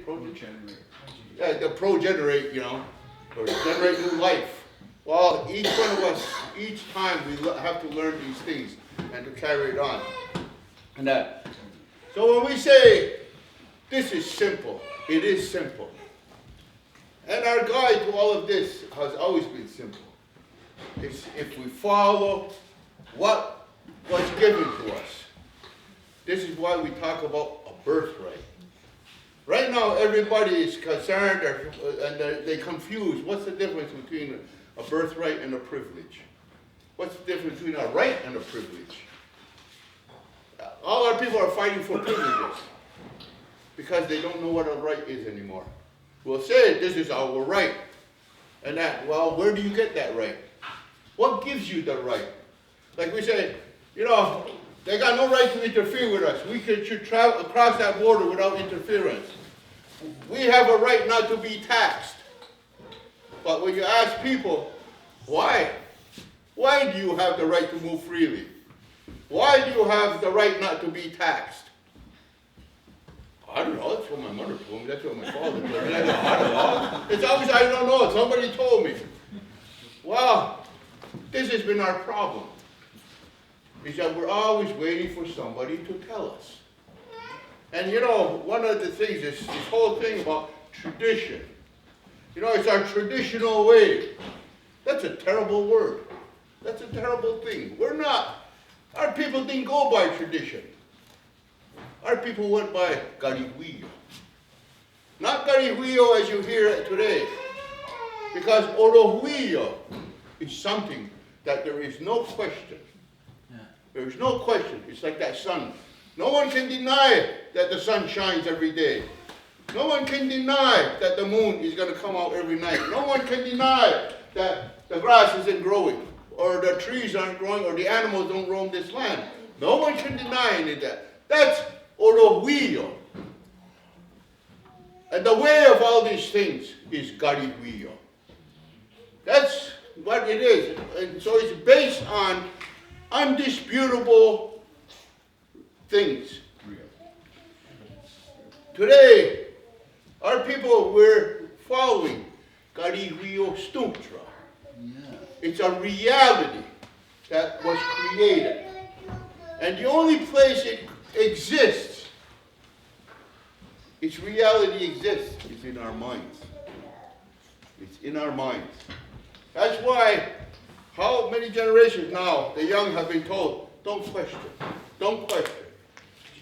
Progenerate. Yeah, the progenerate, or generate new life. Well, each one of us, each time we have to learn these things and to carry it on. And that. So when we say this is simple, it is simple. And our guide to all of this has always been simple. It's if we follow what was given to us. This is why we talk about a birthright. Right now, everybody is concerned and they confuse. What's the difference between a birthright and a privilege? What's the difference between a right and a privilege? All our people are fighting for privileges because they don't know what a right is anymore. We'll say this is our right. And that, well, where do you get that right? What gives you the right? Like we say, they got no right to interfere with us. We should travel across that border without interference. We have a right not to be taxed. But when you ask people, why? Why do you have the right to move freely? Why do you have the right not to be taxed? I don't know. That's what my mother told me. That's what my father told me. I don't know. It's always, I don't know. Somebody told me. Well, this has been our problem. Is that we're always waiting for somebody to tell us. And one of the things is this whole thing about tradition. It's our traditional way. That's a terrible word. That's a terrible thing. Our people didn't go by tradition. Our people went by garihuillo. Not garihuillo as you hear it today. Because orohuillo is something that there is no question. There is no question. It's like that sun. No one can deny that the sun shines every day. No one can deny that the moon is going to come out every night. No one can deny that the grass isn't growing, or the trees aren't growing, or the animals don't roam this land. No one can deny any of that. That's orohuillo. And the way of all these things is garihuillo. That's what it is. And so it's based on undisputable things. Today, our people were following garihuillo stumtra. It's a reality that was created. And the only place it exists, its reality exists, is in our minds. It's in our minds. That's why, how many generations now, the young have been told, don't question. Don't question.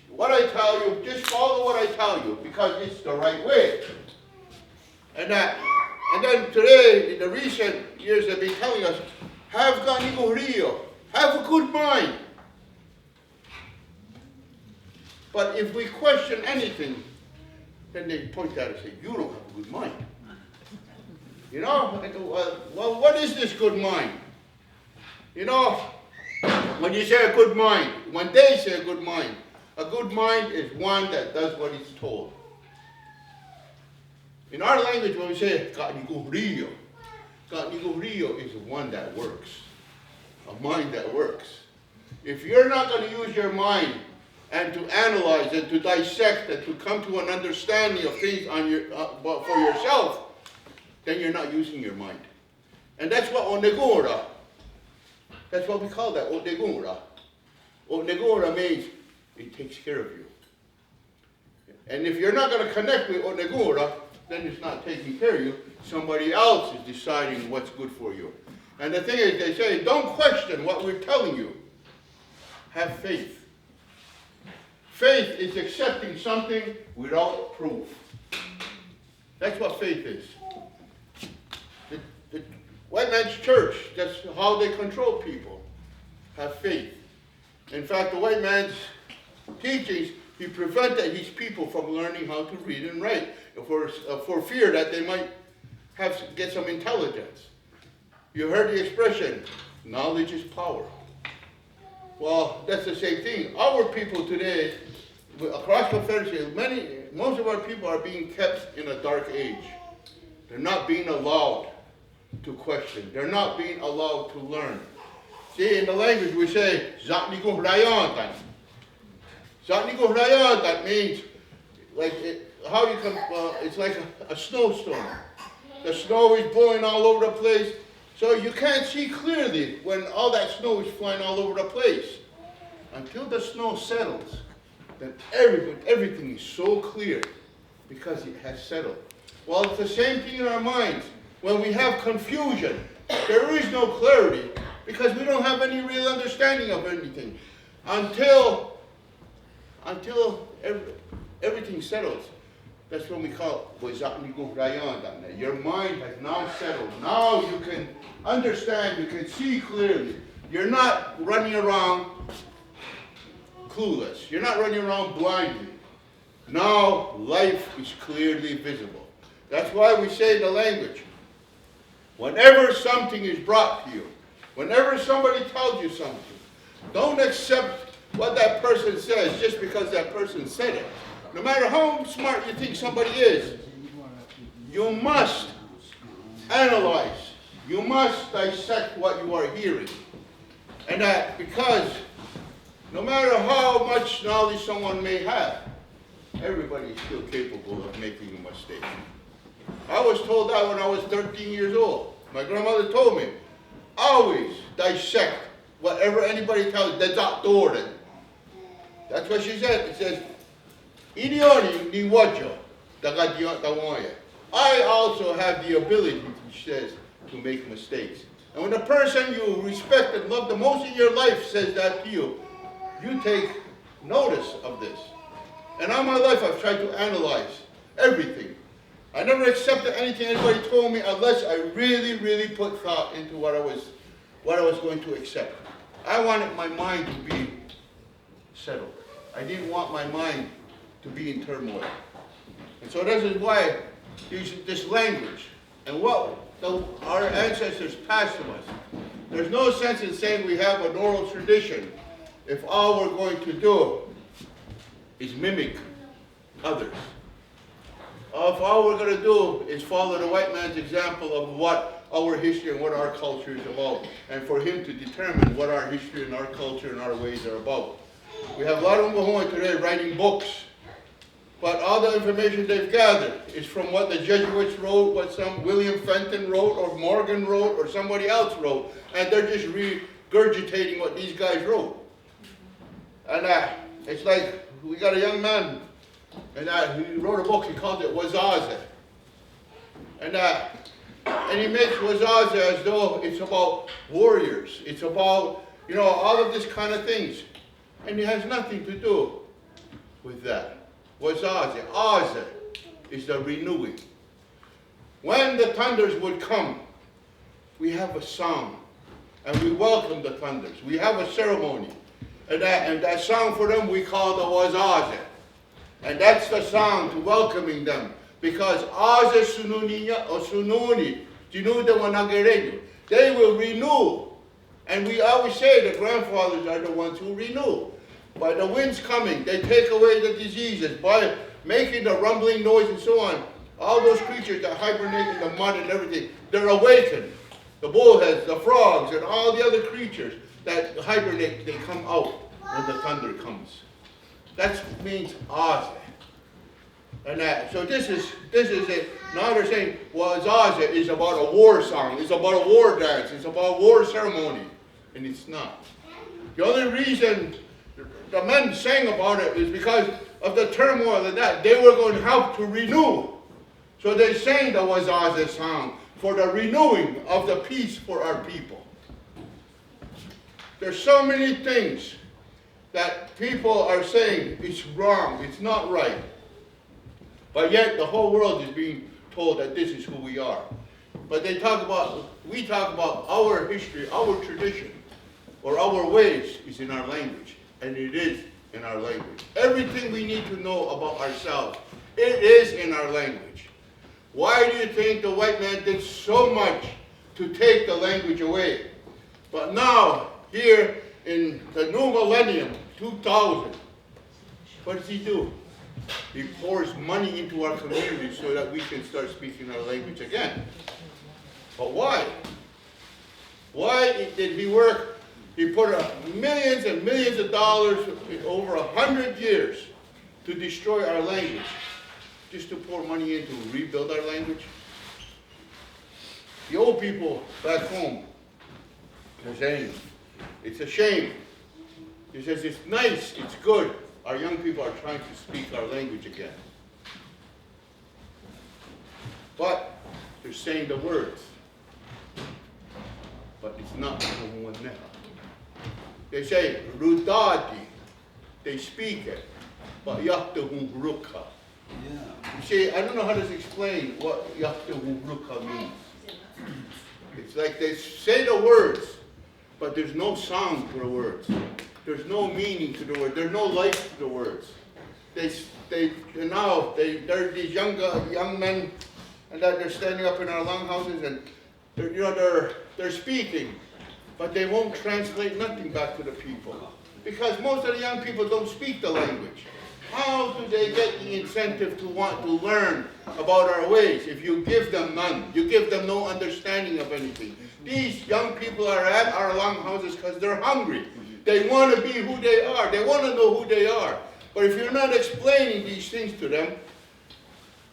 What I tell you, just follow what I tell you, because it's the right way. And then today, in the recent years, they've been telling us, have ganigurio, have a good mind. But if we question anything, then they point at us and say, you don't have a good mind. Well, what is this good mind? When you say a good mind, when they say a good mind is one that does what it's told. In our language, when we say ganigurio is one that works. A mind that works. If you're not going to use your mind and to analyze and to dissect and to come to an understanding of things for yourself, then you're not using your mind. And that's what onegura. That's what we call that, onegura. Onegura means it takes care of you. And if you're not going to connect with onegura, then it's not taking care of you. Somebody else is deciding what's good for you. And the thing is, they say, don't question what we're telling you. Have faith. Faith is accepting something without proof. That's what faith is. The white man's church, that's how they control people. Have faith. In fact, the white man's teachings, he prevented his people from learning how to read and write for fear that they might get some intelligence. You heard the expression, knowledge is power. Well, that's the same thing. Our people today, across Confederacy, most of our people are being kept in a dark age. They're not being allowed to question. They're not being allowed to learn. See, in the language we say, Zatniku Hrayantan. Zatniku Hrayantan means, like how you can, it's like a snowstorm. The snow is blowing all over the place, so you can't see clearly when all that snow is flying all over the place. Until the snow settles, then everything is so clear because it has settled. Well, it's the same thing in our minds. When we have confusion, there is no clarity because we don't have any real understanding of anything until everything settles. That's what we call it. Your mind has now settled. Now you can understand, you can see clearly. You're not running around clueless. You're not running around blindly. Now life is clearly visible. That's why we say in the language, whenever something is brought to you, whenever somebody tells you something, don't accept what that person says just because that person said it. No matter how smart you think somebody is, you must analyze. You must dissect what you are hearing. And that because no matter how much knowledge someone may have, everybody is still capable of making a mistake. I was told that when I was 13 years old. My grandmother told me, always dissect whatever anybody tells you. That's what she said. It says, I also have the ability, she says, to make mistakes. And when the person you respect and love the most in your life says that to you, you take notice of this. And all my life I've tried to analyze everything. I never accepted anything anybody told me unless I really, really put thought into what I was going to accept. I wanted my mind to be settled. I didn't want my mind to be in turmoil. And so this is why this language and what our ancestors passed to us. There's no sense in saying we have an oral tradition if all we're going to do is mimic others. If all we're going to do is follow the white man's example of what our history and what our culture is about, and for him to determine what our history and our culture and our ways are about. We have a lot of Mbohoi today writing books, but all the information they've gathered is from what the Jesuits wrote, what some William Fenton wrote, or Morgan wrote, or somebody else wrote, and they're just regurgitating what these guys wrote. And it's like, we got a young man, and he wrote a book, he called it Wasase. And he makes Wasase as though it's about warriors. It's about, all of this kind of things. And it has nothing to do with that. Wasase, Aze, is the renewing. When the thunders would come, we have a song. And we welcome the thunders. We have a ceremony. And that song for them we call the Wasase. And that's the song to welcoming them. Because Aze Sununiya or Sununi, Jinuda Wanagereño, they will renew. And we always say the grandfathers are the ones who renew. By the winds coming, they take away the diseases. By making the rumbling noise and so on, all those creatures that hibernate in the mud and everything, they're awakened. The bullheads, the frogs, and all the other creatures that hibernate, they come out when the thunder comes. That means Aze. And so this is it. Now they're saying, well, Aze is about a war song. It's about a war dance. It's about a war ceremony. And it's not. The only reason the men sang about it is because of the turmoil and that. They were going to help to renew. So they sang the Wasase song for the renewing of the peace for our people. There's so many things that people are saying it's wrong, it's not right. But yet the whole world is being told that this is who we are. But we talk about our history, our tradition, or our ways is in our language. And it is in our language. Everything we need to know about ourselves, it is in our language. Why do you think the white man did so much to take the language away? But now, here in the new millennium, 2000, what does he do? He pours money into our community so that we can start speaking our language again. But why? Why did he work? He put millions and millions of dollars in over 100 years to destroy our language. just to pour money in to rebuild our language? The old people back home, they're saying, it's a shame. He says, it's nice, it's good. Our young people are trying to speak our language again. But they're saying the words. But it's not Mumuneh. They say, Rudadi. They speak it. But Yahtahumruka. You see, I don't know how to explain what Yahtahumruka means. It's like they say the words, but there's no sound to the words. There's no meaning to the words. There's no life to the words. They're these young men, and that they're standing up in our longhouses, and they're speaking, but they won't translate nothing back to the people, because most of the young people don't speak the language. How do they get the incentive to want to learn about our ways if you give them none? You give them no understanding of anything. These young people are at our longhouses because they're hungry. They want to be who they are. They want to know who they are. But if you're not explaining these things to them,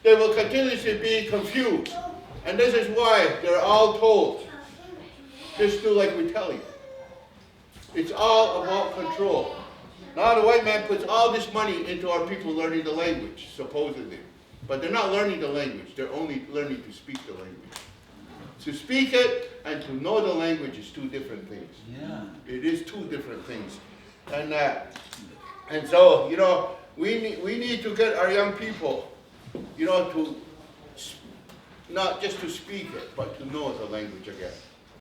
they will continuously be confused. And this is why they're all told, just do like we tell you. It's all about control. Now the white man puts all this money into our people learning the language, supposedly. But they're not learning the language. They're only learning to speak the language. To speak it and to know the language is two different things. Yeah. It is two different things. And so, we need to get our young people, to not just to speak it, but to know the language again.